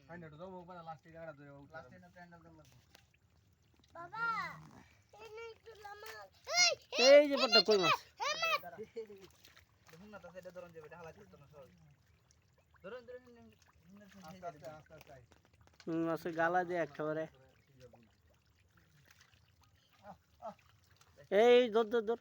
final তো যাবো পরে লাস্টে গাড়া ধরে লাস্টে না প্যান্ডেল দল লাগবে বাবা এই নেই তুলামা এই যে বড় কই মাছ দেখুন না তা সেটা ধরুন যাবে এটা হালা করতে না সহজ ধরুন আস্তে আস্তে আস্তে আস্তে মাছের গালা দিয়ে একেবারে এই দর দর দর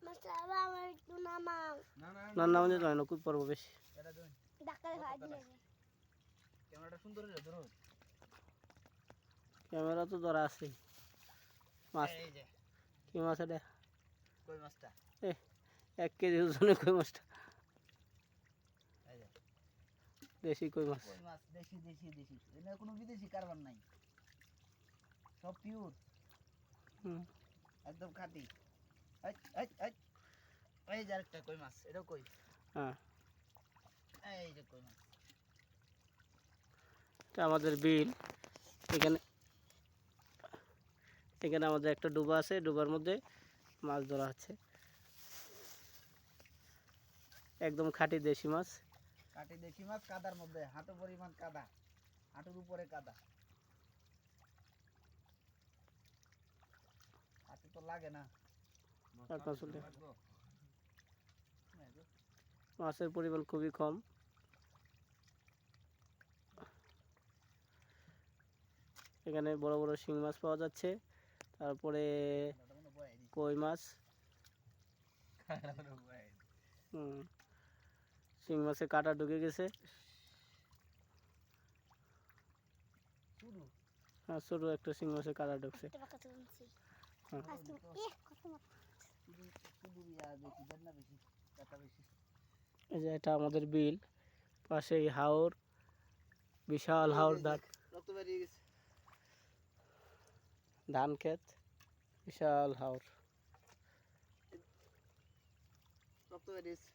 মাসাবা আমার তুলামা না না না না মানে না কই পড়বো বেশি এটা ধরুন ডাক্তার ভাই দিলে ক্যামেরাটা সুন্দর হলো ধরুন ক্যামেরা তো ধরা আছে মাছ এই যে কি মাছ এটা কই মাছটা 1 কেজি ওজনের কই মাছটা এই যে দেশি কই মাছ কই মাছ দেশি দেশি দেশি এনে কোনো বিদেশি কারবার নাই সব পিওর হুম একদম খাঁটি এই যে আরেকটা কই মাছ এটাও কই হ্যাঁ এই যে কই মাছ এটা আমাদের বিল এখানে এখানে আমাদের একটা ডুবা আছে ডুবার মধ্যে মাছ ধরা হচ্ছে একদম খাঁটি দেশি মাছ কাটি দেশি মাছ কাদার মধ্যে হাঁটু পরিমাণ কাদা হাঁটুর উপরে কাদা হাঁটু তো লাগে না মাছের পরিমাণ খুবই কম এখানে বড় বড় শিং মাছ পাওয়া যাচ্ছে তারপরে কই মাছ শিং মাছে কাঁটা ঢুকে গেছে হ্যাঁ ছোট একটা শিং মাছে কাঁটা ঢুকছে এই যে এটা আমাদের বিল পাশে হাওর বিশাল হাওর ধান ক্ষেত বিশাল হাওর রক্ত বেরিয়েছে